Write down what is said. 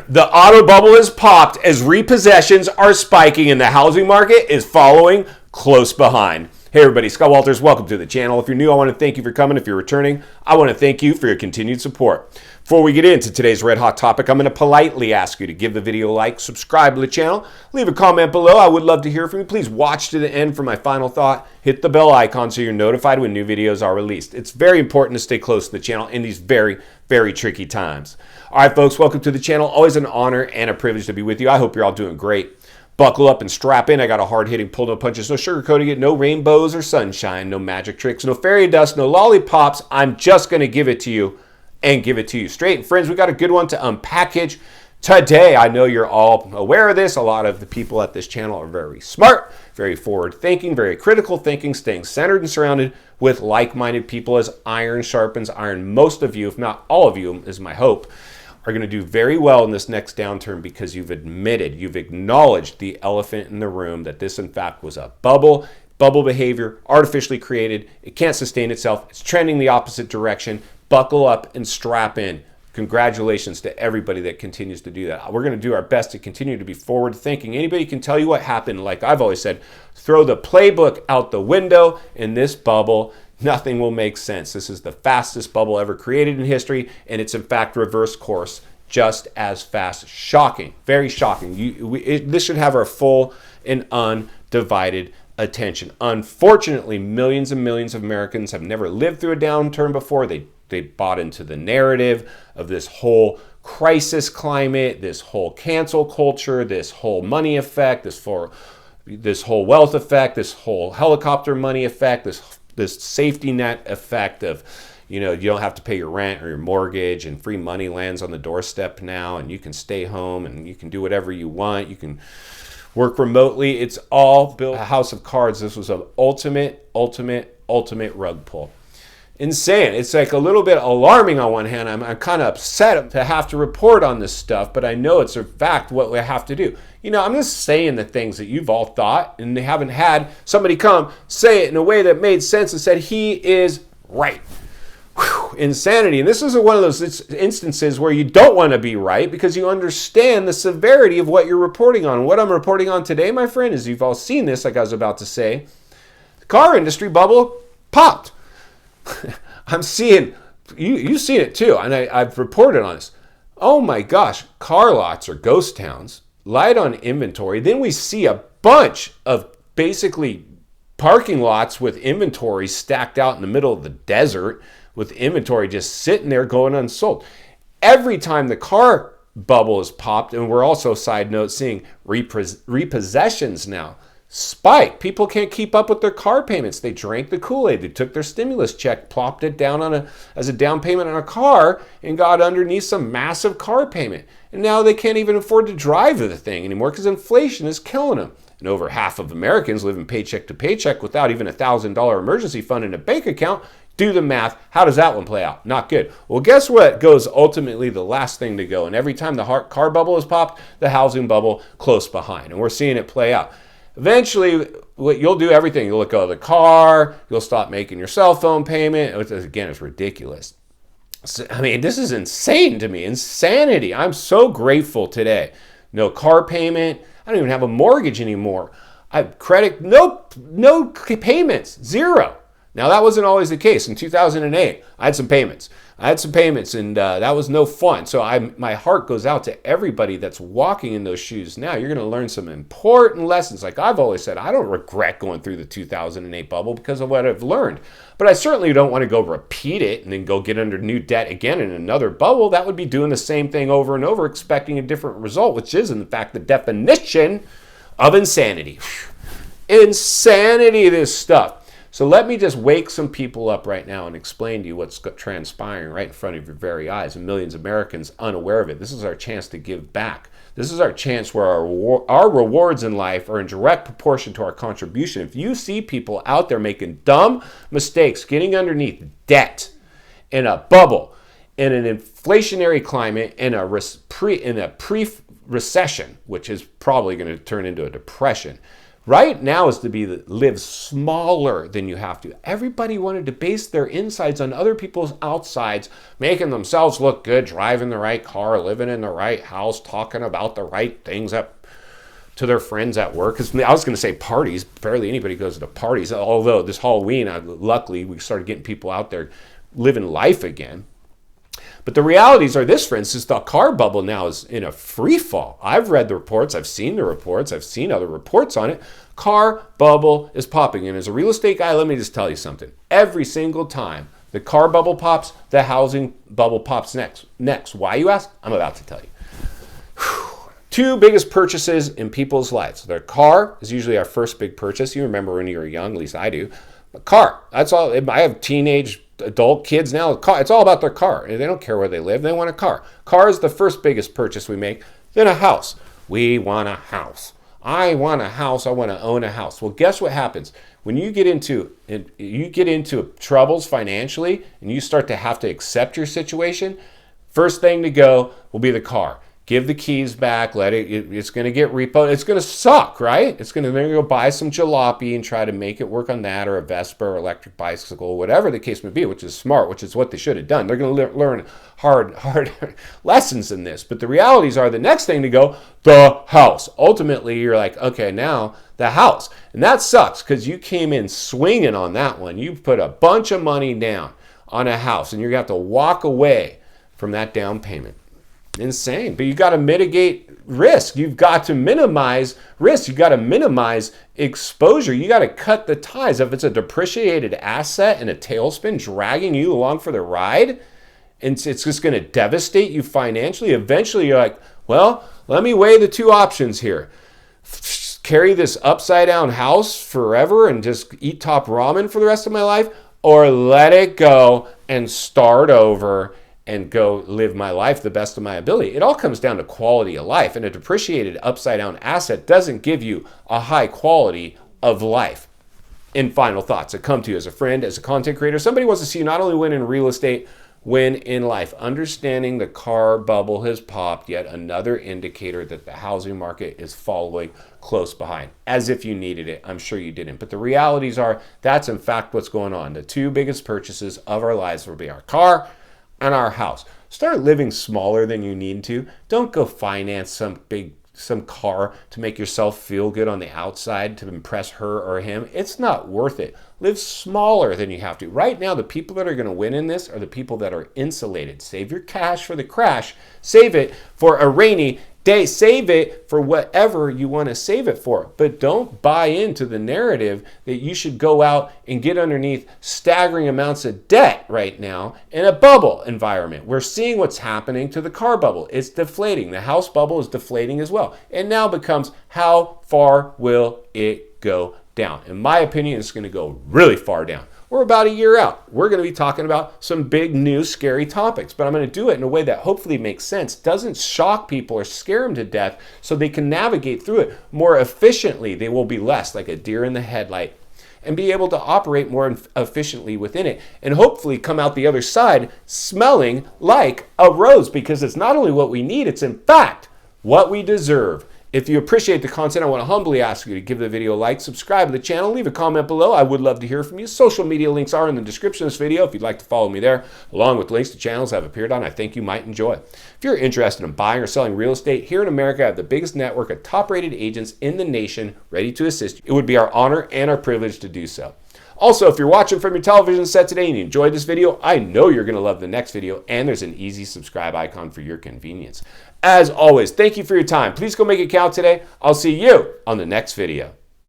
The auto bubble is popped as repossessions are spiking and the housing market is following close behind. Hey everybody, Scott Walters, welcome to the channel. If you're new, I want to thank you for coming. If you're returning, I want to thank you for your continued support. Before we get into today's red hot topic, I'm going to politely ask you to give the video a like, subscribe to the channel, leave a comment below. I would love to hear from you. Please watch to the end for my final thought. Hit the bell icon so you're notified when new videos are released. It's very important to stay close to the channel in these very, very tricky times. All right, folks, welcome to the channel. Always an honor and a privilege to be with you. I hope you're all doing great. Buckle up and strap in. I got a hard-hitting pull, no punches, no sugarcoating it, no rainbows or sunshine, no magic tricks, no fairy dust, no lollipops. I'm just going to give it to you and give it to you straight. And friends, we got a good one to unpackage today. I know you're all aware of this. A lot of the people at this channel are very smart, very forward-thinking, very critical thinking, staying centered and surrounded with like-minded people as iron sharpens iron. Most of you, if not all of you, is my hope, are going to do very well in this next downturn because you've admitted, you've acknowledged the elephant in the room that this in fact was a bubble behavior, artificially created. It can't sustain itself. It's trending the opposite direction. Buckle up and strap in. Congratulations to everybody that continues to do that. We're going to do our best to continue to be forward thinking. Anybody can tell you what happened. Like I've always said, throw the playbook out the window in this bubble. Nothing will make sense. This is the fastest bubble ever created in history, and it's in fact reverse course just as fast. Shocking, very shocking. This should have our full and undivided attention. Unfortunately, millions and millions of Americans have never lived through a downturn before. They bought into the narrative of this whole crisis climate, this whole cancel culture, this whole money effect, this whole wealth effect, this whole helicopter money effect, this safety net effect of, you don't have to pay your rent or your mortgage and free money lands on the doorstep now and you can stay home and you can do whatever you want. You can work remotely. It's all built a house of cards. This was an ultimate rug pull. Insane. It's like a little bit alarming on one hand. I'm kind of upset to have to report on this stuff, but I know it's a fact what we have to do. I'm just saying the things that you've all thought, and they haven't had somebody come say it in a way that made sense and said he is right. Whew, insanity. And this is one of those instances where you don't want to be right because you understand the severity of what you're reporting on. What I'm reporting on today, my friend, is you've all seen this, like I was about to say. The car industry bubble popped. I'm seeing, you've seen it too, and I've reported on this. Oh my gosh, car lots are ghost towns, light on inventory. Then we see a bunch of basically parking lots with inventory stacked out in the middle of the desert with inventory just sitting there going unsold. Every time the car bubble is popped, and we're also, side note, seeing repossessions now spike. People can't keep up with their car payments. They drank the Kool-Aid. They took their stimulus check, plopped it down as a down payment on a car, and got underneath some massive car payment. And now they can't even afford to drive the thing anymore because inflation is killing them. And over half of Americans living paycheck to paycheck without even a $1,000 emergency fund in a bank account. Do the math. How does that one play out? Not good. Well, guess what goes ultimately the last thing to go? And every time the car bubble is popped, the housing bubble close behind. And we're seeing it play out. Eventually, you'll do everything. You'll let go of the car. You'll stop making your cell phone payment. Again, it's ridiculous. I mean, this is insane to me. Insanity. I'm so grateful today. No car payment. I don't even have a mortgage anymore. I have credit, no payments, zero. Now, that wasn't always the case. In 2008, I had some payments. And that was no fun. So my heart goes out to everybody that's walking in those shoes now. You're going to learn some important lessons. Like I've always said, I don't regret going through the 2008 bubble because of what I've learned. But I certainly don't want to go repeat it and then go get under new debt again in another bubble. That would be doing the same thing over and over, expecting a different result, which is, in fact, the definition of insanity. Insanity, this stuff. So let me just wake some people up right now and explain to you what's transpiring right in front of your very eyes, and millions of Americans unaware of it. This is our chance to give back. This is our chance where our rewards in life are in direct proportion to our contribution. If you see people out there making dumb mistakes, getting underneath debt in a bubble, in an inflationary climate, in a pre-recession, which is probably going to turn into a depression, Right now is to live smaller than you have to. Everybody wanted to base their insides on other people's outsides, making themselves look good, driving the right car, living in the right house, talking about the right things to their friends at work. Because I was going to say parties. Barely anybody goes to parties. Although this Halloween, luckily, we started getting people out there living life again. But the realities are this, for instance, the car bubble now is in a free fall. I've read the reports. I've seen the reports. I've seen other reports on it. Car bubble is popping. And as a real estate guy, let me just tell you something. Every single time the car bubble pops, the housing bubble pops next. Why, you ask? I'm about to tell you. Two biggest purchases in people's lives. Their car is usually our first big purchase. You remember when you were young, at least I do. But car, that's all. I have teenage adult kids now. It's all about their car. They don't care where they live. They want a car. Car is the first biggest purchase we make. Then a house. We want a house. I want a house. I want to own a house. Well, guess what happens when you get into troubles financially and you start to have to accept your situation? First thing to go will be the car. Give the keys back. It's going to get repoed. It's going to suck, right? They're going to go buy some jalopy and try to make it work on that, or a Vespa or electric bicycle, whatever the case may be, which is smart, which is what they should have done. They're going to learn hard lessons in this. But the realities are the next thing to go, the house. Ultimately, you're like, okay, now the house. And that sucks because you came in swinging on that one. You put a bunch of money down on a house and you're going to have to walk away from that down payment. Insane. But you got to mitigate risk. You've got to minimize risk. You got to minimize exposure. You got to cut the ties. If it's a depreciated asset and a tailspin dragging you along for the ride, and it's just going to devastate you financially, eventually you're like, well, let me weigh the two options here. Carry this upside down house forever and just eat top ramen for the rest of my life, or let it go and start over and go live my life the best of my ability. It all comes down to quality of life, and a depreciated upside down asset doesn't give you a high quality of life. In final thoughts, I come to you as a friend, as a content creator. Somebody wants to see you not only win in real estate, win in life. Understanding the car bubble has popped, yet another indicator that the housing market is following close behind. As if you needed it. I'm sure you didn't. But the realities are that's in fact what's going on. The two biggest purchases of our lives will be our car and our house. Start living smaller than you need to. Don't go finance some car to make yourself feel good on the outside to impress her or him. It's not worth it. Live smaller than you have to. Right now, the people that are going to win in this are the people that are insulated. Save your cash for the crash. Save it for a rainy day. Save it for whatever you want to save it for. But don't buy into the narrative that you should go out and get underneath staggering amounts of debt right now in a bubble environment. We're seeing what's happening to the car bubble. It's deflating. The house bubble is deflating as well. It now becomes, how far will it go down? In my opinion, it's going to go really far down. We're about a year out. We're going to be talking about some big, new, scary topics, but I'm going to do it in a way that hopefully makes sense, doesn't shock people or scare them to death, so they can navigate through it more efficiently. They will be less like a deer in the headlight and be able to operate more efficiently within it, and hopefully come out the other side smelling like a rose, because it's not only what we need, it's in fact what we deserve. If you appreciate the content, I want to humbly ask you to give the video a like, subscribe to the channel, leave a comment below. I would love to hear from you. Social media links are in the description of this video if you'd like to follow me there, along with links to channels I've appeared on I think you might enjoy. If you're interested in buying or selling real estate here in America, I have the biggest network of top-rated agents in the nation ready to assist you. It would be our honor and our privilege to do so. Also, if you're watching from your television set today and you enjoyed this video, I know you're going to love the next video, and there's an easy subscribe icon for your convenience. As always, thank you for your time. Please go make it count today. I'll see you on the next video.